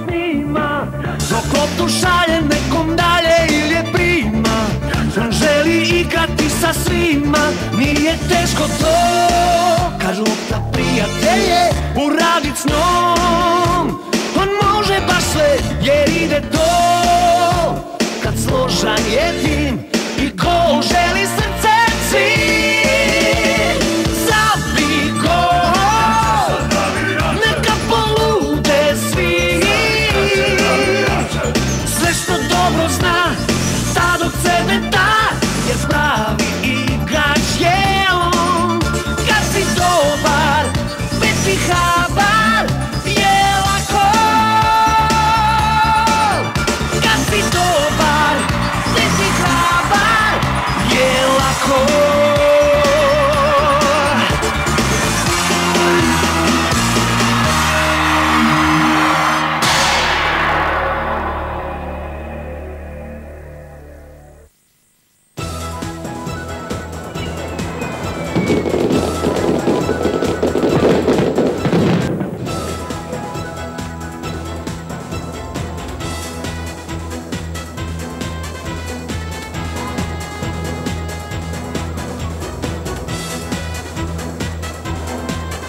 snima, dok loptu šalje nekom dalje ili je prima. On želi igrati sa svima, nije teško to. Kažu da prijatelje uradit s njom. On može baš sve jer ide to. Kad složan je tim i gol želi srce cilj. Zabij gol, neka polude svi. Sve što dobro zna, ta dok sebe da, jer pravi igrač je on. Kad si dobar, biti hrabar je lako. Kad si dobar, biti hrabar je lako.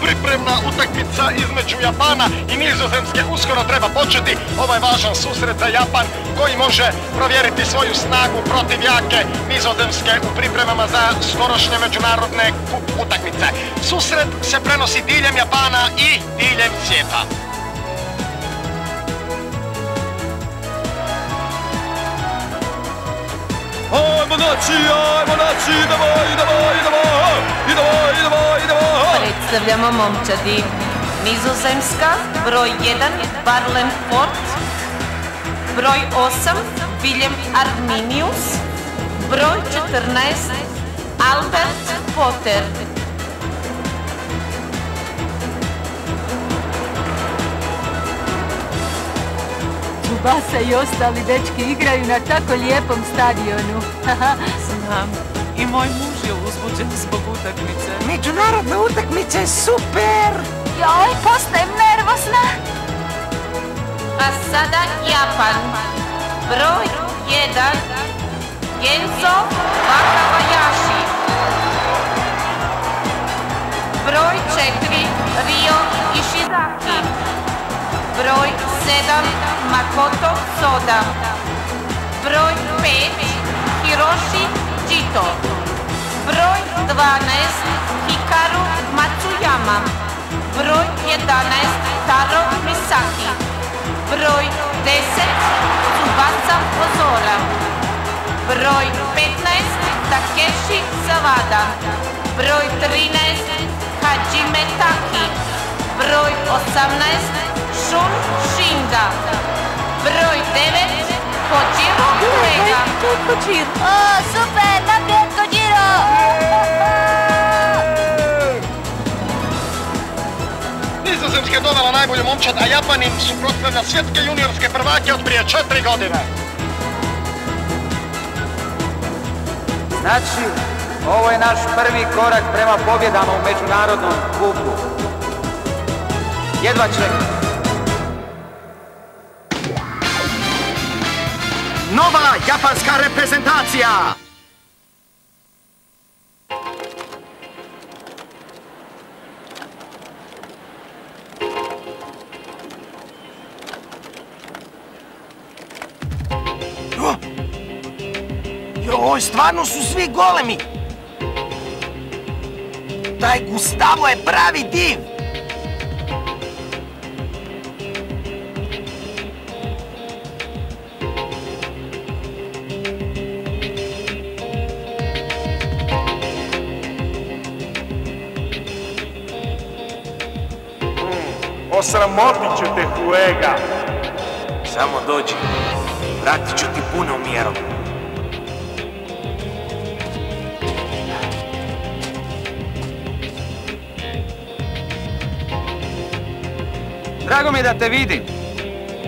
Pripremna utakmica između Japana i Nizozemske uskoro treba početi. Ovaj važan susret za Japan koji može provjeriti svoju snagu protiv jake Nizozemske u pripremama za skorošnje međunarodne kup utakmice. Susret se prenosi diljem Japana i diljem svijeta. Ajmo naći, idemo! Predstavljamo momčadi. Nizozemska, broj 1, Barlen Fort, broj 8, William Arminius, broj 14, Albert Potter. Tsubasa i ostali dečki igraju na tako lijepom stadionu. Znam. I moj muž je uzbuđen zbog utakmice. Međunarodna utakmica je super! Joj, postajem nervozna. A sada Japan. Broj 1, Genzo Wakabayashi. Broj 4, Ryo Ishizaki. Broj 7, Makoto Soda. Broj 5, Hiroshi Jito. Broj 12, Hikaru Matsuyama. Broj 11, Taro Misaki. Broj 10, Tsubasa Ozora. Broj 15, Takeshi Sawada. Broj 13, Hajime Taki. Broj 18, Shun Shinda. Broj 9, Kojiro Uega. O, super, naprijed Kojiro! Nizozemska je dovela najbolju momčad, a Japan im suprotstavlja svjetske juniorske prvake od prije 4 godine. Znači, ovo je naš prvi korak prema pobjedama u međunarodnom kupu. Jedva čekam. Nova japanska reprezentacija! Joj, stvarno su svi golemi! Taj Gustavo je pravi div! Osramotit ću te, Huega. Samo dođi, vratit ću ti punom mjerom. Drago mi je da te vidim.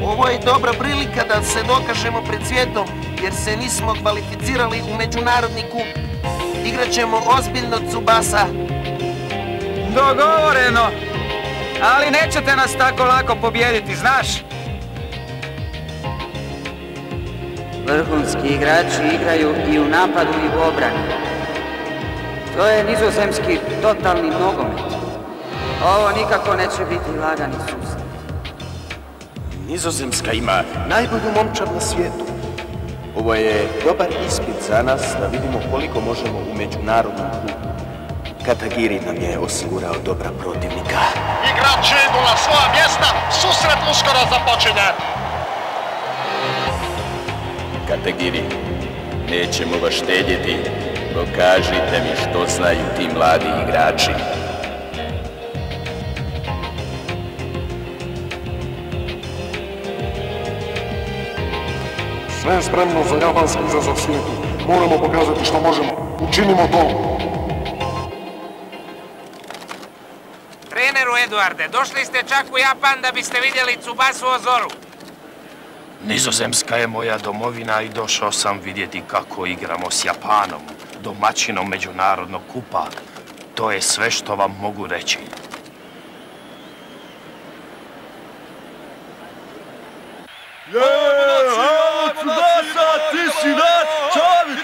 Ovo je dobra prilika da se dokažemo pred svijetom, jer se nismo kvalificirali u međunarodni kup. Igrat ćemo ozbiljno, Tsubasa. Dogovoreno. Ali nećete nas tako lako pobijediti, znaš? Vrhunski igrači igraju i u napadu i u obrani. To je nizozemski totalni nogomet. Ovo nikako neće biti lagani susret. Nizozemska ima najbolju momčad na svijetu. Ovo je dobar ispit za nas da vidimo koliko možemo u međunarodnom klubu. Katagiri nam je osigurao dobra protivnika. Igrači idu na svoja mjesta, susret uskoro započinje. Katagiri, nećemo vas štedjeti. Pokažite mi što znaju ti mladi igrači. Sve je spremno za japanski izazov svijetu. Moramo pokazati što možemo. Učinimo to. Treneru Eduarde, došli ste čak u Japan da biste vidjeli Tsubasu Ozoru. Nizozemska je moja domovina i došao sam vidjeti kako igramo s Japanom, domaćinom međunarodnog kupa. To je sve što vam mogu reći.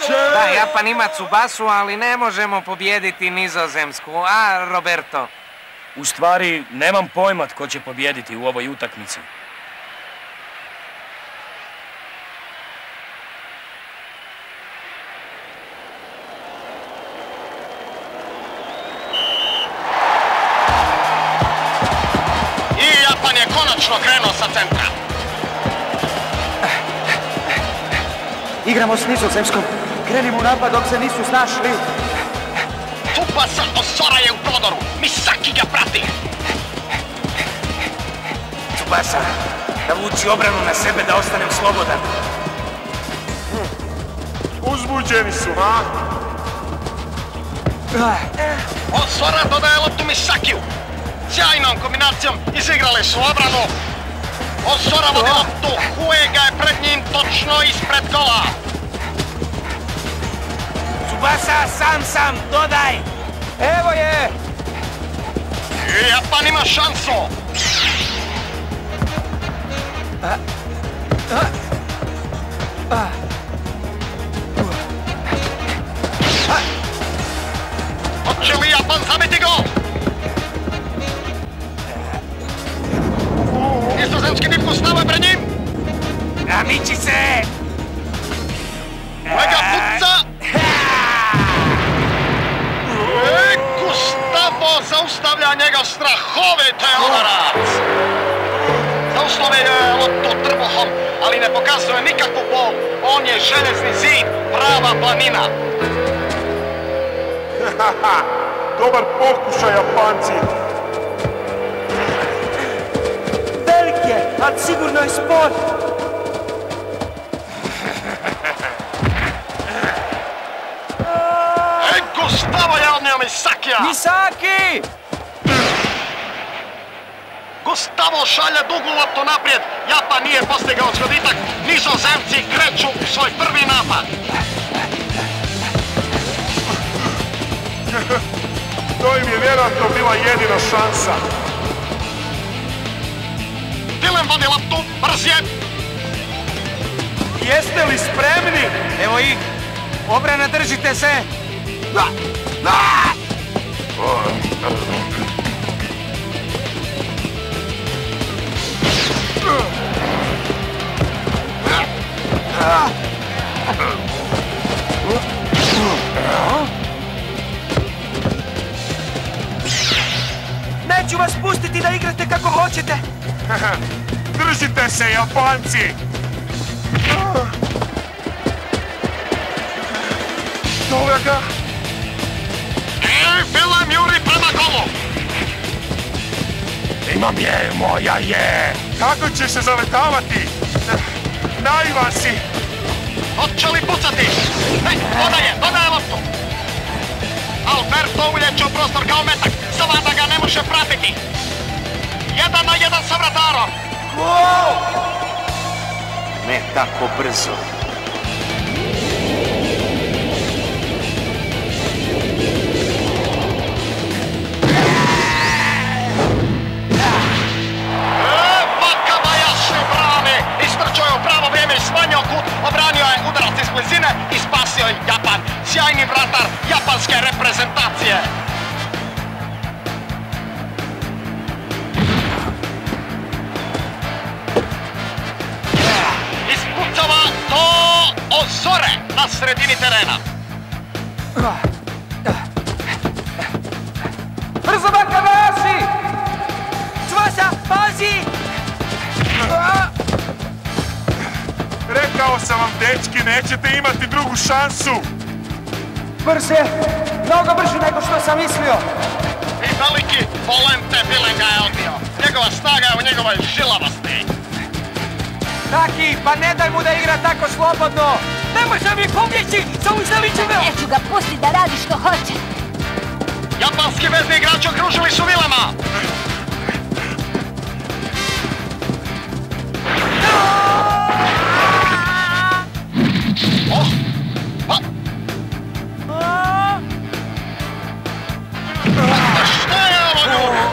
Da, Japan ima Tsubasu, ali ne možemo pobijediti Nizozemsku, a Roberto? U stvari, nemam pojma tko će pobijediti u ovoj utakmici. I Japan je konačno krenuo sa centra. Igramo s Nizozemskom. Krenimo u napad dok se nisu snašli. Tsubasa Ozora je u prodoru. Misaki ga prati. Tsubasa, navuci obranu na sebe da ostanem slobodan. Uzbuđeni su, a? Ozora dodaje loptu Misakiju. Sjajnom kombinacijom izigrali su obranu. Ozora vodi loptu. Huega je pred njim točno ispred gola. Tsubasa, sam, dodaj! Evo je! I Japan ima šansu. Hoće li Japan zabiti gol? Nizozemski nitko stava pred njim. Namiči se! Huega puca. Gustavo zaustavlja njega strahovite udarac. Zaustavlja je loptu trbuhom, ali ne pokazuje nikakvu bol. On je željezni zid, prava planina. Dobar pokušaj, Japanci. Velik je, ali sigurno je spor. Gustavo je odnio Misakija. Misaki! Gustavo šalje dugu loptu naprijed. Japan nije postigao zgoditak. Nizozemci kreću u svoj prvi napad. To im je vjerojatno bila jedina šansa. Dilem vodi loptu, brz je. Jeste li spremni? Evo ih, obrana, držite se. Neću vas pustiti da igrate kako hoćete. Držite se, Japanci! Dole ga! Film juri prema golu. Imam je, moja je! Kako ćeš se zaletavati? Naivan si! Hoće li pucati? Ne, dodaje loptu. Alberto uljeće u prostor kao metak. Savada ga ne može pratiti. 1 na 1 sa vratarom. Gol! Ne tako brzo. Vakabayashi brani. Istrčao je u pravo vrijeme i smanjio kut. Obranio je nizozemske reprezentacije. Ispucava do Ozore na sredini terena. Brzo Bakavaši! Cvasa, pazi! Rekao sam vam, dečki, nećete imati drugu šansu. Brže, mnogo brže nego što sam mislio. I veliki Volente Bilenga je odbio. Njegova snaga je u njegovoj žilavosti. Taki, pa ne daj mu da igra tako slobodno. Ne može mi pobjeći, zaustavit će me. Neću ga pusti da radi što hoće. Japanski vezni igrači okružili su Vilema. Šta je ovo, ljudi?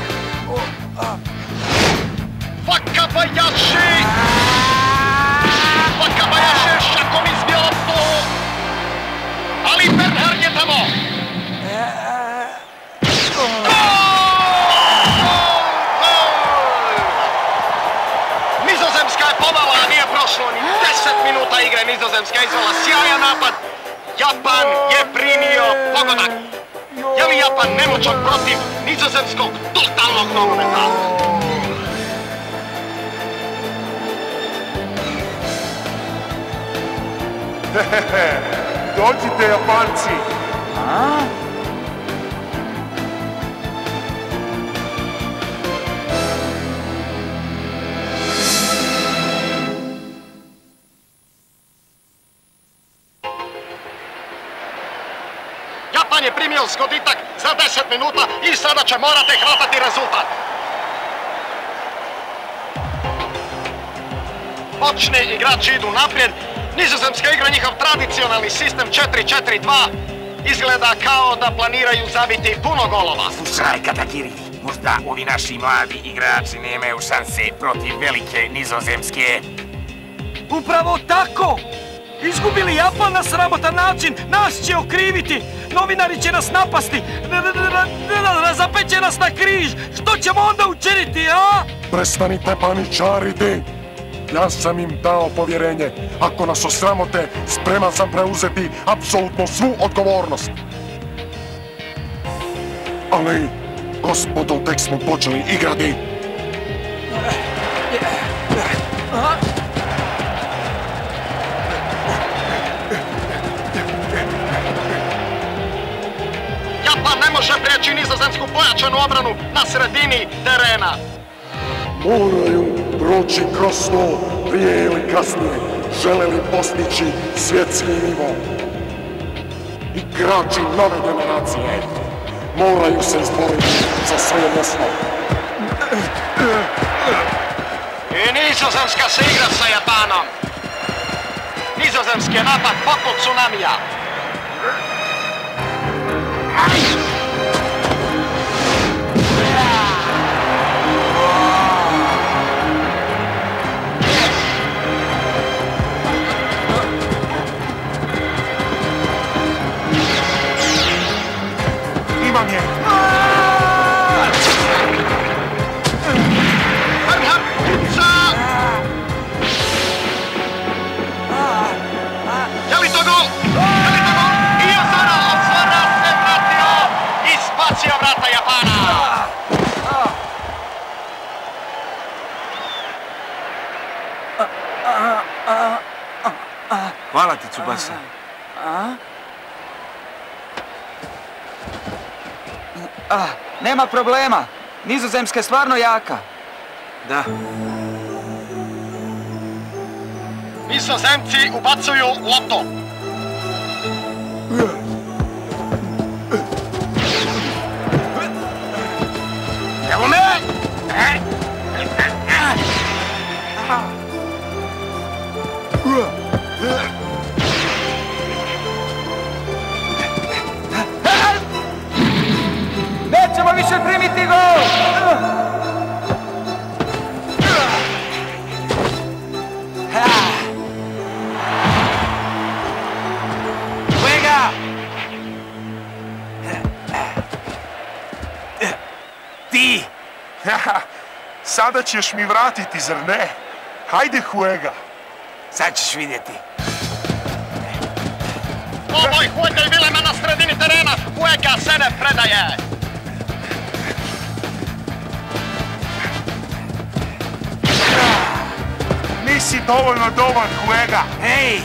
Wakabayashi! Wakabayashi je šakom izbio loptu. Ali Bernhard je tamo. Nizozemska je pomala, a nije prošlo ni 10 minuta igre. Nizozemska je izvela sjajan napad. Japan je primio pogodak. Je li Japan nemoćan protiv nizozemskog totalnog nogometa? Dođite, Japanci! Japan je primio zgoditak za 10 minuta i sada će morati hvatati rezultat. Moćni igrači idu naprijed. Nizozemska igra njihov tradicionalni sistem 4-4-2. Izgleda kao da planiraju zabiti puno golova. Slušaj, Katagiri, možda ovi naši mladi igrači nemaju šanse protiv velike Nizozemske. Upravo tako! Izgubili Japan na sramotan način, nas će okriviti, novinari će nas napasti, zapeće nas na križ, što ćemo onda učiniti, a? Prestanite paničariti! Ja sam im dao povjerenje. Ako nas osramote, spreman sam preuzeti apsolutno svu odgovornost. Ali, gospodo, tek smo počeli igrati. Japan ne može prijeći nizozemsku pojačanu obranu na sredini terena. Moraju proći kroz to prije ili kasnije, žele li postići svjetski nivo. Igrači nove generacije moraju se izboriti za svoje mjesto. I Nizozemska se igra sa Japanom. Nizozemski je napad poput tsunamija. Imam je! Bernhard puca! Je li to gol? Je li to gol? I Ozora se vratio i spacio vrata Japana! Hvala ti, Tsubasa. Nema problema. Nizozemska je stvarno jaka. Da. Nizozemci ubacuju loptu. Evo me! Nećemo više primiti gol! sada ćeš mi vratiti, zar ne? Hajde, Huega. Sad ćeš vidjeti. Ovoj Huega i Vilema na sredini terena. Huega se ne predaje. Nisi dovoljno dobar, Huega. Hej!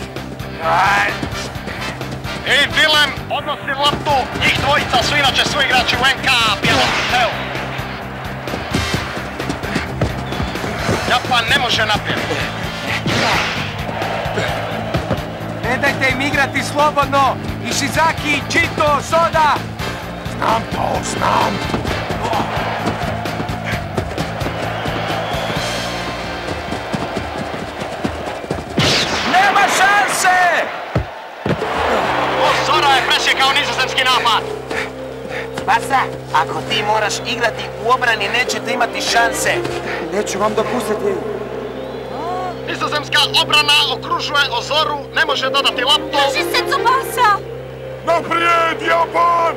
I Vilem odnosi loptu. Njih dvojica su inače svi igrači u NK bijelom telu. Japan ne može naprijed. Ne dajte im igrati slobodno! Ishizaki, Chito, Soda! Znam to, znam! Nema šanse! Sora je presjekao nizozemski napad. Basa, ako ti moraš igrati u obrani, nećete imati šanse. Neću vam dopustiti. Nizozemska obrana okružuje Ozoru, ne može dodati loptu. Drži se, Tsubasa! Naprijed, Japan!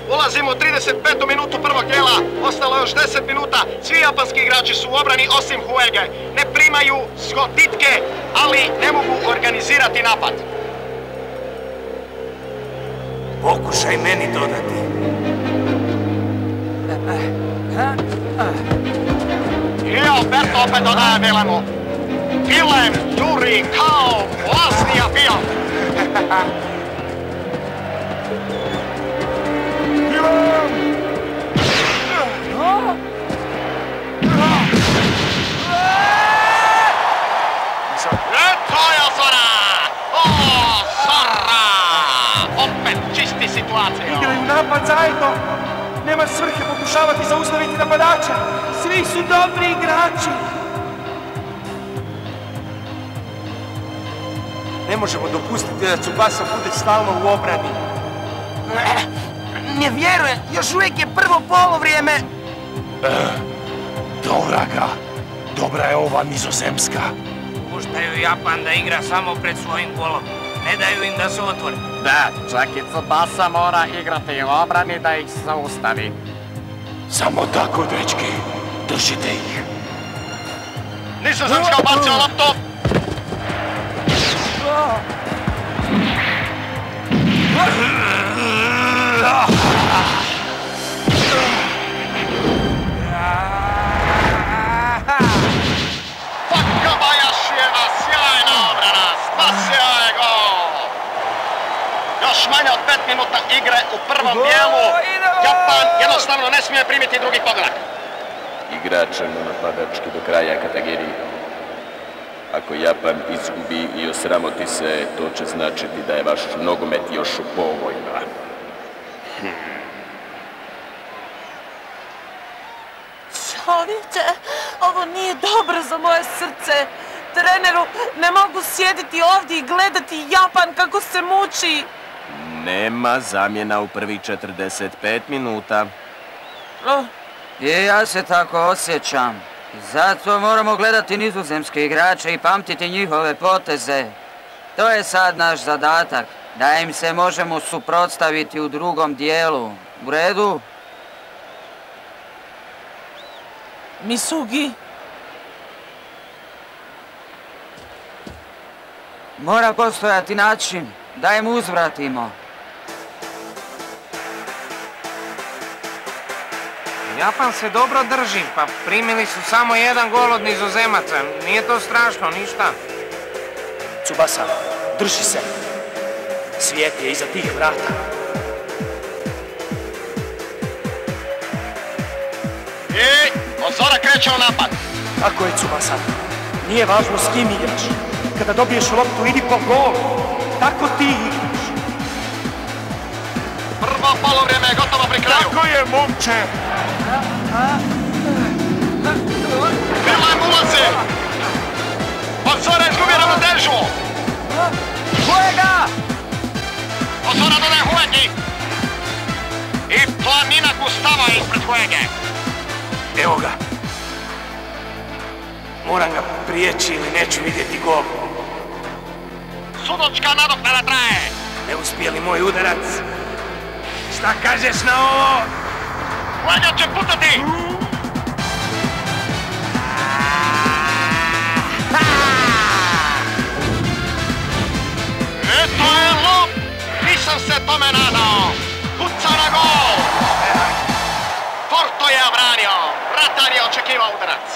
Ulazimo u 35. minutu prvog dijela. Ostalo još 10 minuta. Svi japanski igrači su u obrani osim Huege. Ne primaju skotitke, ali ne mogu organizirati napad. Pokušaj meni dodati. I Alberto opet dodaje Vilemu. Vilem juri kao vlasni avion. To je Ozora! Ozora! Opet čisti situaciju. Igraju napad zajedno. Nema svrhe pokušavati zaustaviti napadača. Svi su dobri igrači. Ne možemo dopustiti da Tsubasa bude stalno u obrani. Ne vjerujem, još uvijek je prvo polovrijeme. Dobra ga. Dobra je ova nizozemska. Puštaju Japan da igra samo pred svojim golom. Ne daju im da se otvore. Da, čak i Tsubasa mora igrati u obrani da ih zaustavi. Samo tako, dečki. Držite ih. Nizozemska ubacila loptu. Wakabayashijeva sjajna obrana. Spasio je gol. Još manje od 5 minuta igre u prvom dijelu. Japan jednostavno ne smije primiti drugi pogodak. Igračemo napadački do kraja Katagiri. Ako Japan izgubi i osramoti se, to će značiti da je vaš nogomet još u povojima. Čovječe, ovo nije dobro za moje srce. Treneru, ne mogu sjediti ovdje i gledati Japan kako se muči. Nema zamjena u prvih 45 minuta. I ja se tako osjećam. Zato moramo gledati nizozemske igrače i pamtiti njihove poteze. To je sad naš zadatak, da im se možemo suprotstaviti u drugom dijelu. U redu? Misugi. Mora postojati način da im uzvratimo. Japan se dobro drži, pa primili su samo jedan gol od nizozemaca. Nije to strašno, ništa. Tsubasa, drži se. Svijet je iza tih vrata. I Ozora kreće u napad. Tako je, Tsubasa. Nije važno s kim igraš. Kada dobiješ loptu, idi po gol. Tako ti igraš. Prvo polovrijeme je gotovo pri kraju. Tako je, momče. Vilem ulazi. Ozora izgubi ravnotežu. Huega! Ozora dodaje Huegi. I planina Gustava ispred Huege. Evo ga. Moram ga prijeći ili neću vidjeti gol. Sudočka nadoknada traje. Ne uspije li moj udarac? Šta kažeš na ovo? Huega će putati. očekivao udarac.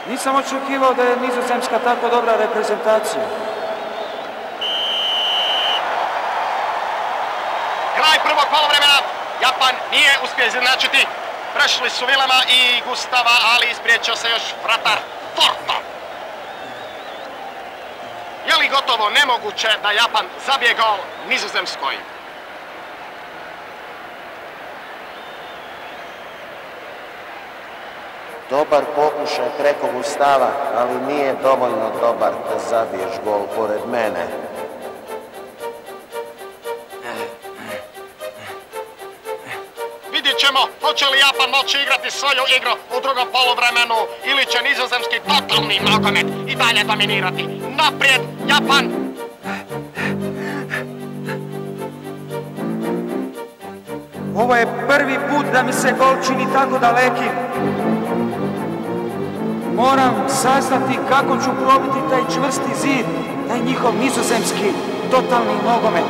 Nisam očekivao da je Nizozemska tako dobra reprezentacija. Kraj prvog poluvremena. Japan nije uspio izjednačiti. Prešli su Vilema i Gustava, ali ispriječio se još vratar Forto. Je li gotovo nemoguće da Japan zabije gol Nizozemskoj? Dobar pokušaj preko Gustava, ali nije dovoljno dobar da zabiješ gol pored mene. Vidjet ćemo hoće li Japan moći igrati svoju igru u drugom poluvremenu ili će nizozemski totalni nogomet i dalje dominirati. Naprijed, Japan! Ovo je prvi put da mi se gol čini tako daleki. Moram saznati kako ću probiti taj čvrsti zid, taj njihov nizozemski totalni nogomet.